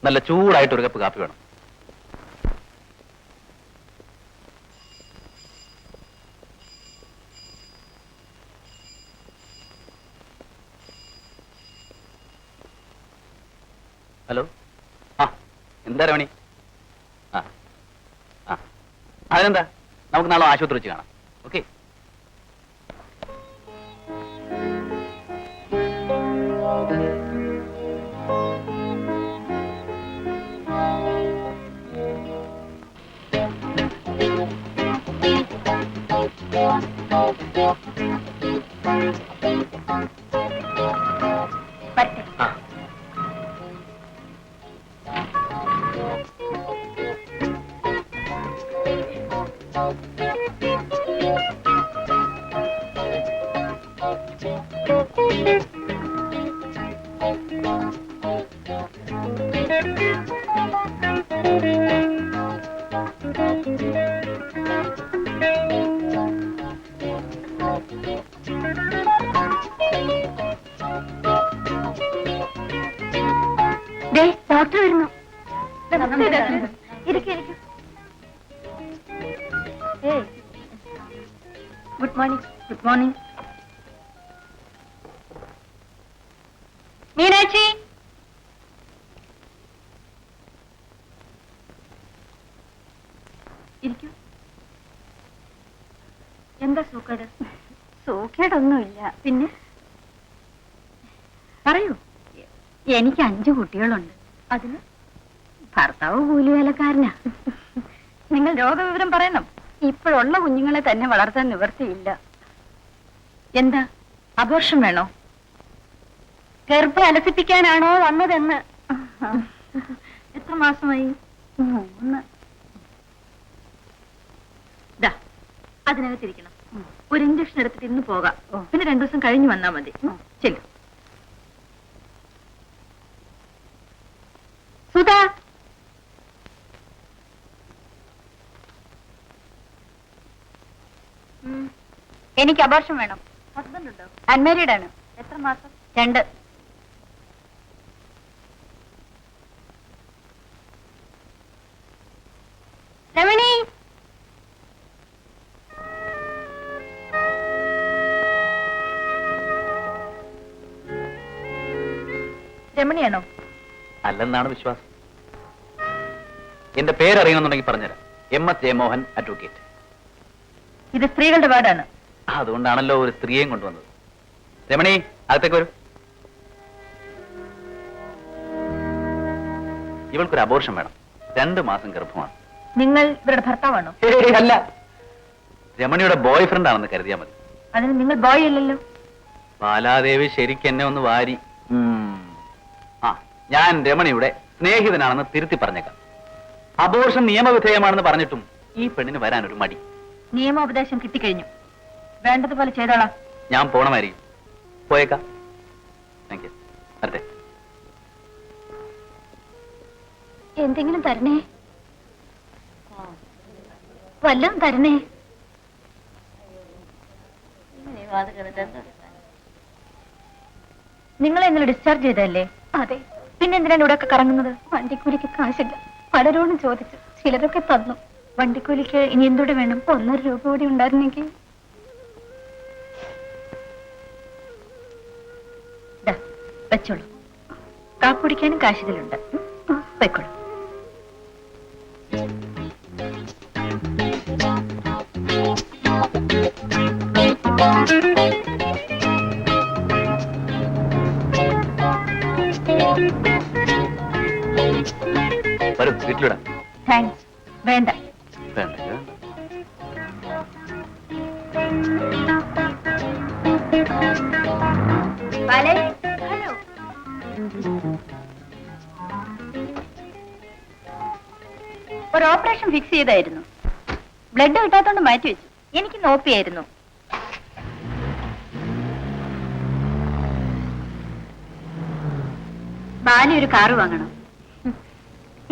നല്ല ചൂടായിട്ട് ഒരു കപ്പ് കാപ്പി വേണം. ഹലോ, ആ എന്താ രമണി? ആ ആ അതിനെന്താ, നമുക്ക് നാളെ ആശുപത്രി വെച്ച് കാണാം. ഓക്കെ. ഡോക്ടർ വരുന്നു. Good morning. Good morning. Meenakshi, ഇരിക്കൂ. എന്താ സൂക്കേട്? സൂക്കേടൊന്നുമില്ല. പിന്നെ പറയൂ. എനിക്ക് 5 കുട്ടികളുണ്ട്. അതിന് ഭർത്താവ് കൂലിവേലക്കാരനാ. നിങ്ങൾ രോഗവിവരം പറയണം. ഇപ്പോഴുള്ള കുഞ്ഞുങ്ങളെ തന്നെ വളർത്താൻ നിവൃത്തിയില്ല. എന്താ, അബോർഷൻ വേണോ? ഗർഭം അലസിപ്പിക്കാനാണോ വന്നതെന്ന്? എത്ര മാസമായി? 3. അതിനകത്തിരിക്കണം. ഒരു ഇഞ്ചക്ഷൻ എടുത്തിട്ട് ഇന്ന് പോകാം. പിന്നെ 2 ദിവസം കഴിഞ്ഞ് വന്നാ മതി. ചെല്ലും. സുധാ, എനിക്ക് അബോർഷൻ വേണം. ഹസ്ബൻഡ് ഉണ്ടോ? അൺമാരീഡ് ആണ്. എത്ര മാസം? 2. രമണി, രമണിയാണോ? അല്ലെന്നാണ് വിശ്വാസം. എന്റെ പേരറിയണമെന്നുണ്ടെങ്കിൽ പറഞ്ഞുതരാം. MS Jayamohan, advocate. ഇത് സ്ത്രീകളുടെ വാർഡാണ്. അതുകൊണ്ടാണല്ലോ ഒരു സ്ത്രീയെയും കൊണ്ടുവന്നത്. രമണി, അകത്തേക്ക് വരൂ. ഇവൾക്കൊരു അബോർഷൻ വേണം. 2 മാസം ഗർഭമാണ്. നിങ്ങൾ ഇവരുടെ ഭർത്താവാണോ? അല്ല, രമണിയുടെ ബോയ് ഫ്രണ്ട് ആണെന്ന് കരുതിയാൽ മതി. അതിന് നിങ്ങൾ ബോയ് അല്ലല്ലോ. ബാലാദേവി ശരിക്കും എന്നെ ഒന്ന് വാരി. ഞാൻ രമണിയുടെ സ്നേഹിതനാണെന്ന് തിരുത്തി പറഞ്ഞേക്കാം. അബോർഷൻ നിയമവിധേയമാണെന്ന് പറഞ്ഞിട്ടും ഈ പെണ്ണിന് വരാനൊരു മടി. നിയമോപദേശം കിട്ടിക്കഴിഞ്ഞു. വേണ്ടതുപോലെ ചെയ്തോളാം. ഞാൻ പോണമായിരിക്കും. പോയേക്കാം. Thank you. വരട്ടെ. എന്തെങ്കിലും തരണേ, വല്ലതും തരണേ. നിങ്ങളെ ഇന്നലെ ഡിസ്ചാർജ് ചെയ്തല്ലേ? അതെ. പിന്നെ എന്തിനാണ് ഇവിടെ ഒക്കെ കറങ്ങുന്നത്? വണ്ടിക്കൂലിക്ക് കാശില്ല. പലരോടും ചോദിച്ചു, ചിലരൊക്കെ തന്നു. വണ്ടിക്കൂലിക്ക് ഇനി എന്തോടെ വേണം? 1.5 രൂപ കൂടി ഉണ്ടായിരുന്നെങ്കിൽ. വെച്ചോളൂ. കാക്കുടിക്കാനും കാശിതിലുണ്ട്. വെക്കോളൂ. വരും, വീട്ടിലിടാം. താങ്ക്സ്. വേണ്ട. വേണ്ട. ഹലോ. ഒരു ഓപ്പറേഷൻ ഫിക്സ് ചെയ്തായിരുന്നു. ബ്ലഡ് കിട്ടാത്തോണ്ട് മാറ്റി വെച്ചു. എനിക്ക് നോപ്പിയായിരുന്നു. ബാലി ഒരു കാറ് വാങ്ങണം.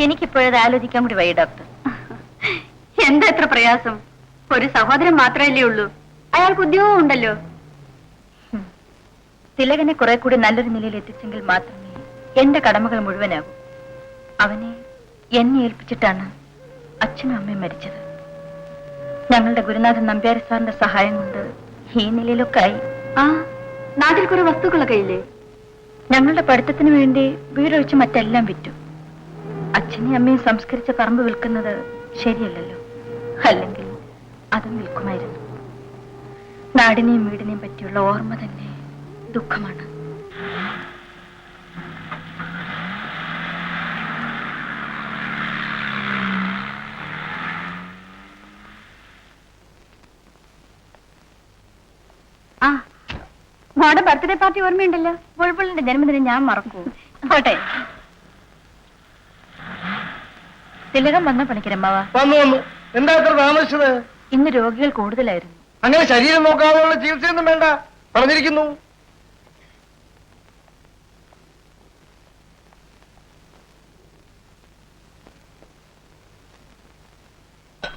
എനിക്കിപ്പോഴത് ആലോചിക്കാൻ കൂടി വയ്യ ഡോക്ടർ. എന്താ എത്ര പ്രയാസം? ഒരു സഹോദരൻ മാത്രമല്ലേ ഉള്ളൂ. അയാൾക്ക് ഉദ്യോഗം ഉണ്ടല്ലോ. തിലകനെ കുറെ കൂടി നല്ലൊരു നിലയിൽ എത്തിച്ചെങ്കിൽ മാത്രമേ എന്റെ കടമകൾ മുഴുവനാകൂ. അവനെ എന്നെ ഏൽപ്പിച്ചിട്ടാണ് അച്ഛനും അമ്മയും മരിച്ചത്. ഞങ്ങളുടെ ഗുരുനാഥൻ നമ്പ്യാര സാറിന്റെ സഹായം കൊണ്ട് ഈ നിലയിലൊക്കെ ആയി. ആ നാട്ടിൽ കുറെ വസ്തുക്കളൊക്കെ ഇല്ലേ? ഞങ്ങളുടെ പഠിത്തത്തിന് വേണ്ടി വീടൊഴിച്ച് മറ്റെല്ലാം വിറ്റു. അച്ഛനെയും അമ്മയും സംസ്കരിച്ച പറമ്പ് വിൽക്കുന്നത് ശരിയല്ലല്ലോ. അല്ലെങ്കിൽ അതും വിൽക്കുമായിരുന്നു. നാടിനെയും വീടിനെയും പറ്റിയുള്ള ഓർമ്മ തന്നെ ദുഃഖമാണ്. ആ മോടെ ബർത്ത്ഡേ പാർട്ടി ഓർമ്മയുണ്ടല്ലോ. ബുൾബുളിന്റെ ജന്മദിനം ഞാൻ മറക്കൂ. പോട്ടെ. തിലകം വന്ന പണിക്കരമ്മാവ വന്നു വന്നു. എന്താ ഇത്ര താമസിച്ചത്? ഇന്ന് രോഗികൾ കൂടുതലായിരുന്നു. അങ്ങനെ ശരീരം നോക്കാതെയുള്ള ചികിത്സയൊന്നും വേണ്ട പറഞ്ഞിരിക്കുന്നു.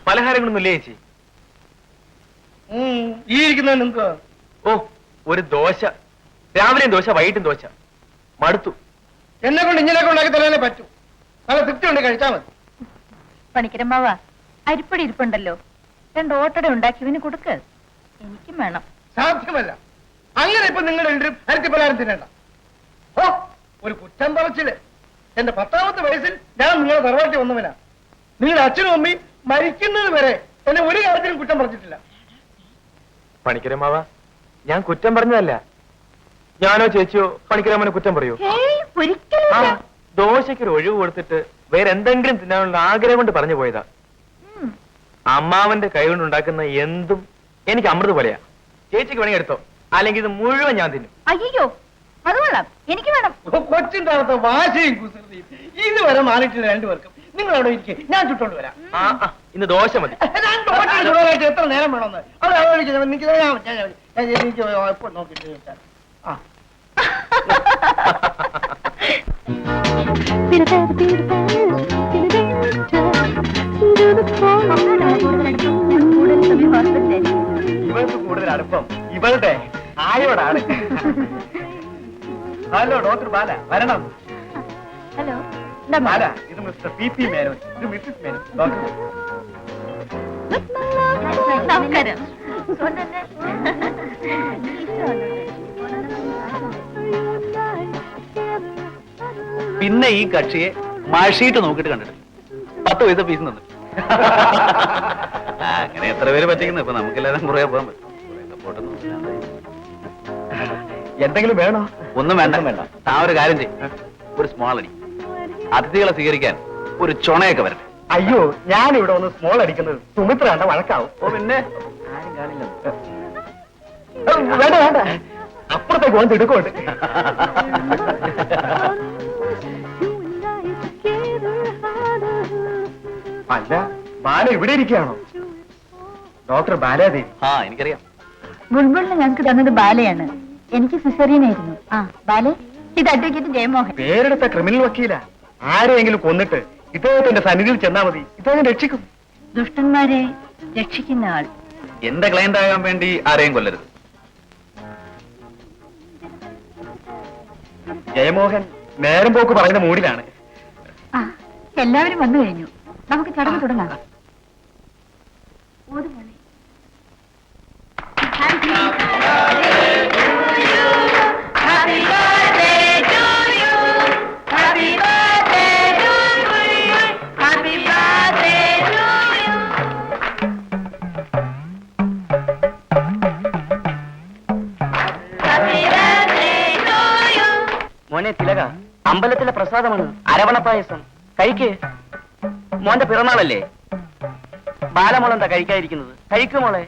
പലഹാരങ്ങളൊന്നുമില്ലേ ചേച്ചി? ഈ ഇരിക്കുന്നതിന് എന്തുവാ? ഓ, ഒരു ദോശ. രാവിലെയും ദോശ, വൈകിട്ടും ദോശ. മടുത്തു. എന്നെ കൊണ്ട് ഇങ്ങനെയൊക്കെ ഉണ്ടാക്കി തരാനേ പറ്റൂ. നല്ല തൃപ്തി ഉണ്ട്, കഴിച്ചാൽ മതി. പണിക്കരമ്മാവ അരിപ്പടി ഇരിപ്പുണ്ടല്ലോ, 2 ഓട്ടട ഉണ്ടാക്കി ഇവന് കൊടുക്ക്. എനിക്കും വേണം. സാധ്യമല്ല. അങ്ങനെ ഇപ്പൊ നിങ്ങൾ രണ്ടും അരത്തിപ്പലഹാരം തിന്നേണ്ട. ഓ, ഒരു കുറ്റം പറച്ചില്. എന്റെ 10ാമത്തെ വയസ്സിൽ ഞാൻ നിങ്ങളെ തറവാട്ടി വന്നവനാ. നിങ്ങളുടെ അച്ഛനും അമ്മയും മരിക്കുന്നത് വരെ എന്നെ ഒരു കാര്യത്തിലും കുറ്റം പറഞ്ഞിട്ടില്ല. പണിക്കരമ്മാവ, ഞാൻ കുറ്റം പറഞ്ഞതല്ല. ഞാനോ ചേച്ചിയോ പണിക്കരമ്മനെ കുറ്റം പറയൂ? ഒരിക്കലും. ദോശയ്ക്കൊരു ഒഴിവ് കൊടുത്തിട്ട് വേറെ എന്തെങ്കിലും തിന്നാനുള്ള ആഗ്രഹം കൊണ്ട് പറഞ്ഞു പോയതാ. അമ്മാവന്റെ കൈ കൊണ്ട് ഉണ്ടാക്കുന്ന എന്തും എനിക്ക് അമൃത് പോലെയാ. ചേച്ചിക്ക് വേണമെങ്കിൽ എടുത്തോ, അല്ലെങ്കിൽ ഇത് മുഴുവൻ ഞാൻ തിന്നും. അയ്യോ, അത് കൊള്ളാം, എനിക്ക് വേണം. കൊച്ചിന്റെ അകത്ത് വാശിയും കുസൃതിയും ഇതുവരെ മാറിയിട്ടില്ല രണ്ടുപേർക്കും. നിങ്ങൾ അവിടെ ഇരിക്കെ, ഞാൻ ചുട്ടോണ്ട് വരാം. ഇന്ന് ദോശ മതി. ഞാൻ ദോശ ചുടാനായിട്ട് എത്ര നേരം വേണമെന്ന് അവിടെ എനിക്ക് എപ്പോ നോക്കിട്ട്. ആ ഇവൾക്ക് കൂടുതൽ അടുപ്പം ഇവളുടെ ആയോടാണ്. ഹലോ ഡോക്ടർ ബാല, വരണം. ഹലോ ബാല, ഇത് മിസ്റ്റർ PP മേനോൻ, ഇത് മിസ്സിസ് മേനോൻ. ഡോക്ടർ നമസ്കാരം. പിന്നെ ഈ കക്ഷിയെ മഴീട്ട് നോക്കിട്ട് കണ്ടിട്ട് 10 പൈസ ഫീസ് തന്നു. അങ്ങനെ എത്ര പേര് പറ്റിക്കുന്നു. ഇപ്പൊ നമുക്കെല്ലാരും കുറേ പോകാൻ പറ്റും. എന്തെങ്കിലും വേണോ? ഒന്നും വേണ്ട. താ ഒരു കാര്യം ചെയ്യും, ഒരു സ്മോൾ അടി. അതിഥികളെ സ്വീകരിക്കാൻ ഒരു ചുണയൊക്കെ വരട്ടെ. അയ്യോ, ഞാൻ ഇവിടെ ഒന്ന് സ്മോൾ അടിക്കുന്നത് സുമിത്ര കണ്ട വഴക്കാവും. ഓ പിന്നെ ആരും കാണില്ല. വേണ്ട വേണ്ട, അപ്പുറത്തേക്ക് വന്ന് എടുക്കോട്ട്. അല്ല, ബാല ഇവിടെ ഇരിക്കുകയാണോ? ഡോക്ടർ ബാലാദേവി. ആ, എനിക്കറിയാം. ബുൾബുളിന് ഞങ്ങൾക്ക് തന്നത് ബാലയാണ്. എനിക്ക് സിസേറിയനായിരുന്നു. ആ ബാലെ, ഇത് അഡ്വക്കേറ്റ് ജയമോഹൻ. പേരെടുത്ത ക്രിമിനൽ വക്കീല. ആരെയെങ്കിലും കൊന്നിട്ട് ഇദ്ദേഹത്തിന്റെ സന്നിധിയിൽ ചെന്നാ മതി, ഇദ്ദേഹം രക്ഷിക്കും. ദുഷ്ടന്മാരെ രക്ഷിക്കുന്ന ആൾ. എന്റെ ക്ലയന്റ് ആകാൻ വേണ്ടി ആരെയും കൊല്ലരുത്. ജയമോഹൻ നേരം പോക്ക് പറയുന്ന മൂഡിലാണ്. ആ, എല്ലാവരും വന്നു കഴിഞ്ഞു. നമുക്ക് ചടങ്ങ് തുടങ്ങാം. മോനെ തിലക, അമ്പലത്തിലെ പ്രസാദമാണ് അരവണ പായസം. കഴിക്ക്. മോന്റെ പിറന്നാളല്ലേ? ബാലമോളെന്താ കഴിക്കാതിരിക്കുന്നത്? കഴിക്കു മോളെ.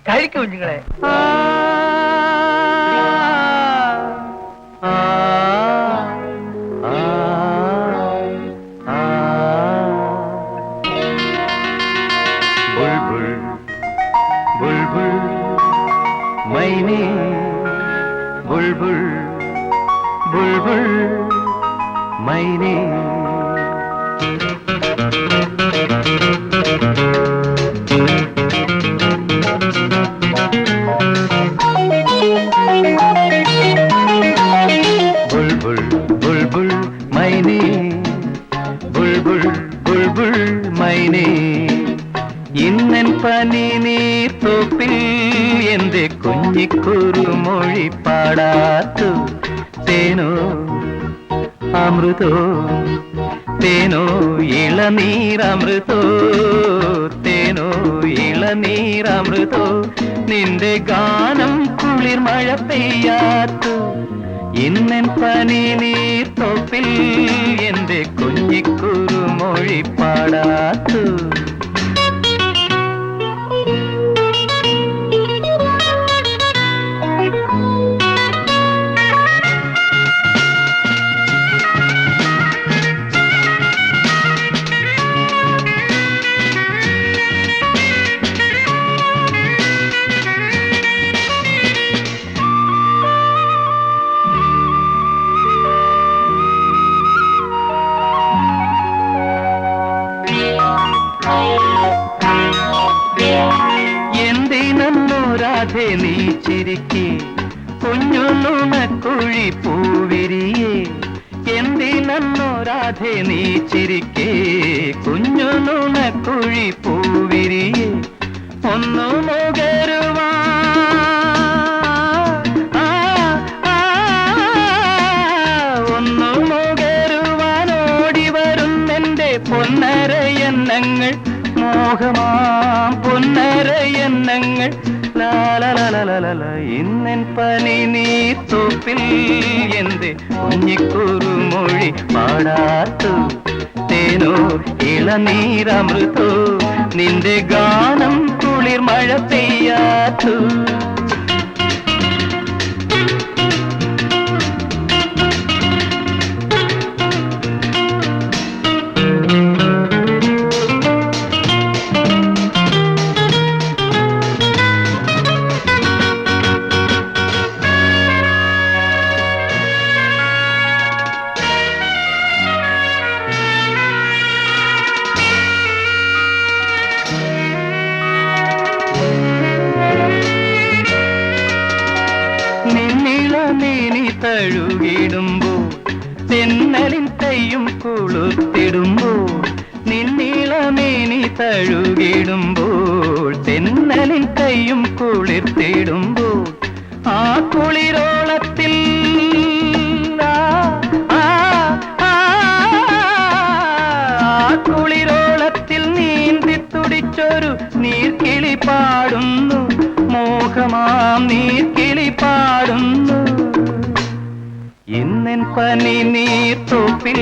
കഴിക്കൂ കുഞ്ഞുങ്ങളെ. പനി നീർത്തോപ്പിൽ എന്റെ കുഞ്ഞിക്കുറുമൊഴി പാടാത്തു തേനോ അമൃതോ തേനോ ഇളനീരമൃതോ തേനോ ഇളനീരമൃതോ നിന്റെ ഗാനം കുളിർ മഴ പെയ്യാത്തു ഇന്നൻ പനി നീർത്തോപ്പിൽ എന്റെ കുഞ്ഞിക്കുറുമൊഴി പാടാത്തു എന്തിനൊരാധെ നീ ചിരിക്കേ കുഞ്ഞു നുണക്കുഴി പൂവിരിയേ എന്തിനൊരാധെ നീ ചിരിക്കേ കുഞ്ഞു നുണക്കുഴി പൂവിരിയേ ഒന്നു മുകരുവാ ഒന്നു മുകരുവാനോടി വരുന്നെന്റെ പൊന്നരയന്നങ്ങൾ മോഹമാം പൊന്നരയന്നങ്ങൾ ലാലലലലല ഇന്നൻ പനി നീർത്തോപ്പിൽ എന്റെ കുഞ്ഞിക്കുറുമൊഴി പാടാത്തു തേനോ ഇളനീരമൃതോ നിന്റെ ഗാനം കുളിർ മഴ പെയ്യാത്തു നിന്നിളമേനി തഴുകിടുമ്പോൾ തെന്നലിൻ കൈയും കൊളുത്തിടുമ്പോൾ നിന്നിളമേനി തഴുകിടുമ്പോൾ തെന്നലിൻ കൈയും കുളിർത്തിടുമ്പോൾ ആ കുളിരോളത്തിൽ കുളിരോളത്തിൽ നീന്തി തുടിച്ചൊരു നീർക്കിളി പാടുന്നു മോഹമാം നീർക്കിളി പാടുന്നു ഇന്നൻ പനി നീർത്തോപ്പിൽ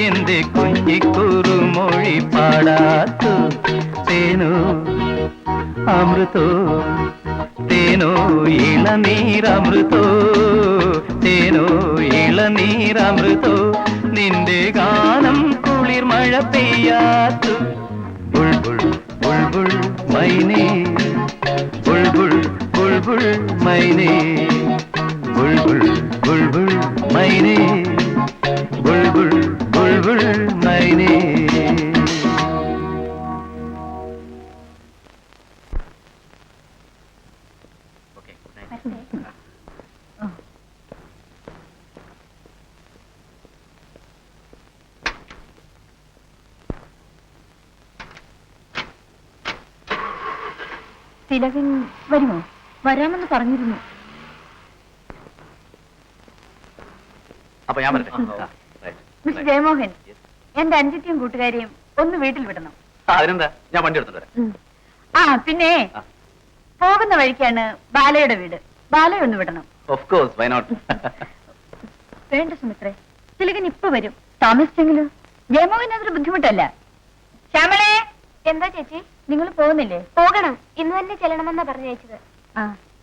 എന്റെ കുഞ്ഞിക്കുറുമൊഴി പാടാത്തു തേനോ അമൃതോ തേനോ ഇളനീരമൃതോ തേനോ ഇളനീരമൃതോ നിന്റെ ഗാനം കുളിർ മഴ പെയ്യാത്തു ബുൾബുൾ ബുൾബുൾ മൈനേ ബുൾബുൾ ബുൾബുൾ മൈനേ ബുൾബുൾ ബുൾബുൾ മൈനേ ബുൾബുൾ ബുൾബുൾ മൈനേ തിലകൻ വരുമോ? വരാമെന്ന് പറഞ്ഞിരുന്നു. അപ്പൊ ഞാൻ വരട്ടെ. മിസ്റ്റർ ജയമോഹൻ, എന്റെ അഞ്ചിത്തെയും കൂട്ടുകാരെയും ഒന്ന് വീട്ടിൽ വിടണം. അതിനെന്താ, ഞാൻ വണ്ടി എടുത്തിട്ട് വരാം. പിന്നെ പോകുന്ന വഴിക്കാണ് ബാലയുടെ വീട്. ബാലയെ ഒന്ന് വിടണം. Of course, why not? വേണ്ട സുമിത്രേ, തിലകൻ ഇപ്പൊ വരും. താമസിച്ചെങ്കിലും ജയമോഹൻ അതൊരു ബുദ്ധിമുട്ടല്ല. ശ്യാമളേ. എന്താ ചേച്ചി? നിങ്ങൾ പോകുന്നില്ലേ? പോകണം, ഇന്ന് തന്നെ ചെല്ലണമെന്നാ പറഞ്ഞയച്ചത്.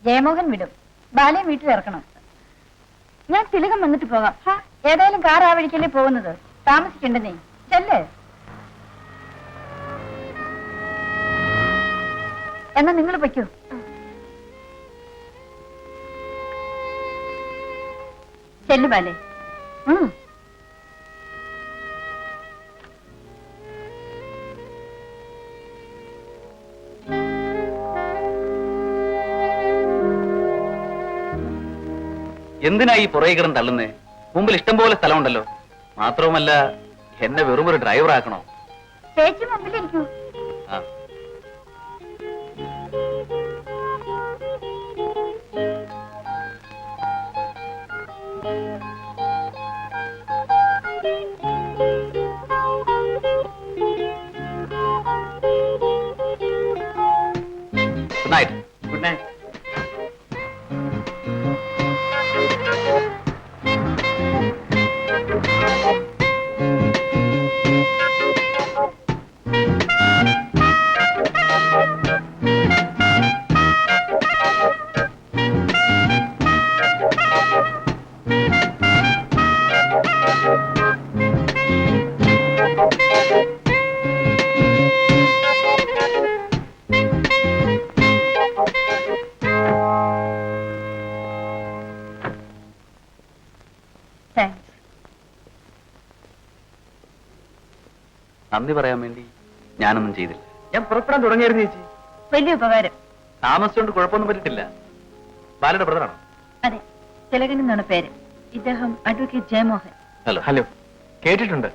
ജയമോഹൻ വിടും. ബാലയെ വീട്ടിൽ ഇറക്കണം. ഞാൻ തിലകം വന്നിട്ട് പോകാം. ഏതായാലും കാർ ആ വഴിക്കല്ലേ പോകുന്നത്. താമസിക്കണ്ടെന്നേ. ചെല്ലേ. എന്നാ നിങ്ങൾ പൊയ്ക്കോ. ചെല്ലു ബാലേ. എന്തിനാ ഈ പുറകെ തള്ളുന്നേ? മുമ്പിൽ ഇഷ്ടം പോലെ സ്ഥലമുണ്ടല്ലോ. മാത്രവുമല്ല, എന്നെ വെറും ഒരു ഡ്രൈവർ ആക്കണോ? ചേച്ചി മുമ്പിലിരിക്കൂ. നന്ദി പറയാൻ വേണ്ടി ഞാനൊന്നും ചെയ്തില്ല. ഞാൻ പുറപ്പെടാൻ തുടങ്ങിയായിരുന്നു ചേച്ചി. വലിയ ഉപകാരം. താമസിച്ചുകൊണ്ട് കുഴപ്പമൊന്നും പറ്റിട്ടില്ല. ബാലയുടെ ബ്രദറാണോ? അതെ, തിലകൻ എന്നാണ് പേര്. ഇദ്ദേഹം അഡ്വക്കേറ്റ് ജയമോഹൻ. ഹലോ. ഹലോ, കേട്ടിട്ടുണ്ട്.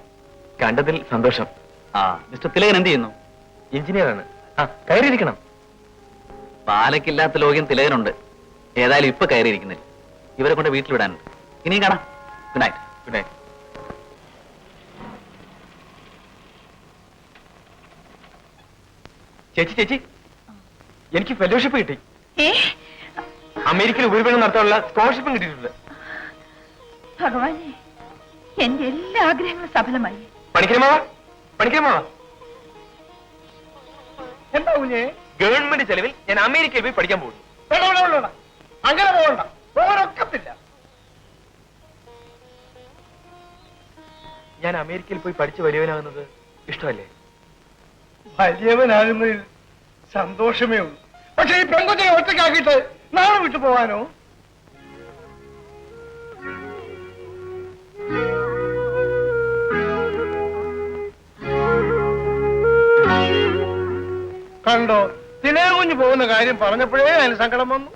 കണ്ടതിൽ സന്തോഷം. ആ, മിസ്റ്റർ തിലകൻ എന്ത് ചെയ്യുന്നു? എഞ്ചിനീയറാണ്. ആ, കയറിയിരിക്കണം. ബാലയ്ക്കില്ലാത്ത ലോകം തിലകനുണ്ട്. ഏതായാലും ഇപ്പൊ കയറിയിരിക്കുന്നില്ല. ഇവരെ കൊണ്ട് വീട്ടിൽ വിടാനുണ്ട്. ഇനിയും കാണാം. Good night. Good night. ചേച്ചി ചേച്ചി, എനിക്ക് ഫെലോഷിപ്പ് കിട്ടി. അമേരിക്കയിൽ ഉപരിപഠനം നടത്താനുള്ള സ്കോളർഷിപ്പും കിട്ടിയിട്ടുണ്ട്. ഭഗവാനെ, എന്റെ എല്ലാ ആഗ്രഹങ്ങളും സഫലമായി. പണിക്കരമാവാ, പണിക്കരമാവാ, എന്താ കുഞ്ഞേ? ഗവൺമെന്റ് ചെലവിൽ ഞാൻ അമേരിക്കയിൽ പോയി പഠിക്കാൻ പോകുന്നു. വേണ്ട, അങ്ങനെ പോകണ്ട, പോകാനൊക്കത്തില്ല. ഞാൻ അമേരിക്കയിൽ പോയി പഠിച്ച് വലിയവനാകുന്നത് ഇഷ്ടമല്ലേ? വലിയവനാകുന്നതിൽ സന്തോഷമേ ഉള്ളൂ. പക്ഷെ ഈ പെൺകൊച്ചിനെ ഒറ്റയ്ക്കാക്കിയിട്ട് നാളെ വിട്ടു പോവാനോ? കണ്ടോ, തിലകുഞ്ഞ് പോകുന്ന കാര്യം പറഞ്ഞപ്പോഴേ അതിന് സങ്കടം വന്നു.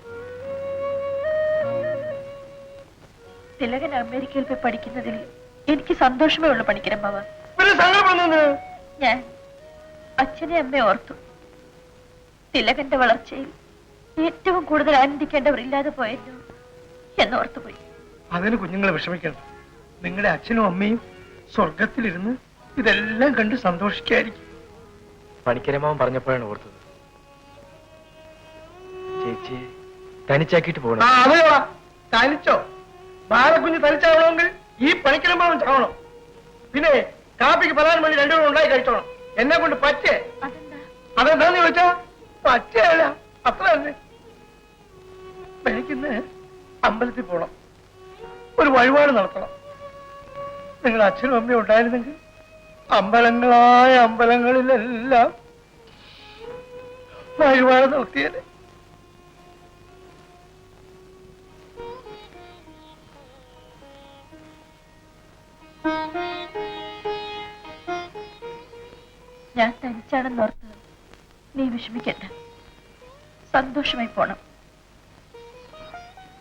തിലകൻ അമേരിക്കയിൽ പോയി പഠിക്കുന്നതിൽ എനിക്ക് സന്തോഷമേ ഉള്ളൂ പണിക്കരമ്മാവ. പിന്നെ സങ്കടപ്പെടുന്നത്? ഞാൻ അച്ഛനെ അമ്മയെ ഓർത്തു. തിലകന്റെ വളർച്ചയിൽ ഏറ്റവും കൂടുതൽ ആനന്ദിക്കേണ്ടവർ ഇല്ലാതെ പോയല്ലോ എന്നോർത്തുപോയി. അതിന് കുഞ്ഞുങ്ങളെ വിഷമിക്കണം. നിങ്ങളുടെ അച്ഛനും അമ്മയും സ്വർഗത്തിലിരുന്ന് ഇതെല്ലാം കണ്ട് സന്തോഷിക്കായിരിക്കും. പണിക്കരമാവൻ പറഞ്ഞപ്പോഴാണ് ഓർത്തത്. ചേച്ചി തനിച്ചാക്കിയിട്ട് പോകണം. അതെയോ? തനിച്ചോ? ബാലക്കുഞ്ഞ് തനിച്ചാവണമെങ്കിൽ ഈ പണിക്കരമാവൻ ചാവണം. പിന്നെ കാപ്പിക്ക് പറയാൻ വേണ്ടി രണ്ടുപേരും ഉണ്ടായി കഴിച്ചോണം. എന്നെ കൊണ്ട് പറ്റേ? അതെന്താന്ന് ചോദിച്ചാ പറ്റേല, അത്ര തന്നെ. എനിക്കിന്ന് അമ്പലത്തിൽ പോണം, ഒരു വഴിപാട് നടത്തണം. നിങ്ങളുടെ അച്ഛനും അമ്മയും ഉണ്ടായിരുന്നെങ്കിൽ അമ്പലങ്ങളായ അമ്പലങ്ങളിലെല്ലാം വഴിപാട് നടത്തിയത്. ഞാൻ തനിച്ചാണെന്നോർത്ത് നീ വിഷമിക്കണ്ട. സന്തോഷമായി പോണം.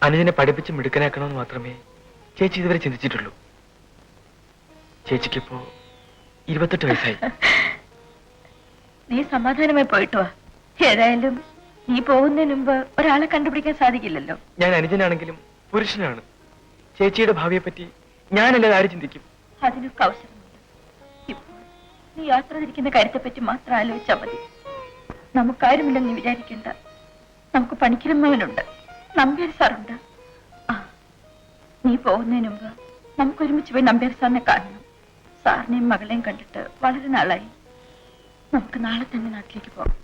അനുജനെ പഠിപ്പിച്ച് മിടുക്കനാക്കണമെന്ന് മാത്രമേ ചേച്ചി ഇതുവരെ ചിന്തിച്ചിട്ടുള്ളൂ. ചേച്ചിക്കിപ്പോ 28 വയസ്സായി. നീ സമാധാനമായി പോയിട്ട് വാ. ഏതായാലും നീ പോകുന്നതിന് മുമ്പ് ഒരാളെ കണ്ടുപിടിക്കാൻ സാധിക്കില്ലല്ലോ. ഞാൻ അനുജനാണെങ്കിലും പുരുഷനാണ്. ചേച്ചിയുടെ ഭാവിയെ പറ്റി ഞാനല്ലാതെ ആര് ചിന്തിക്കും? അതിനൊക്കെ അവസരമുണ്ട്. ഇപ്പോൾ നീ യാത്ര തിരിക്കുന്ന കാര്യത്തെപ്പറ്റി മാത്രം ആലോചിച്ചാൽ മതി. നമുക്കാരുമില്ലെന്ന് വിചാരിക്കണ്ട. നമുക്ക് പണിക്കരമ്മവനുണ്ട്, നമ്പ്യാർ സാറുണ്ട്. ആ, നീ പോകുന്നതിന് മുമ്പ് നമുക്ക് ഒരുമിച്ച് പോയി നമ്പ്യാർ സാറിനെ കാണണം. സാറിനെയും മകളെയും കണ്ടിട്ട് വളരെ നാളായി. നമുക്ക് നാളെ തന്നെ നാട്ടിലേക്ക് പോകാം.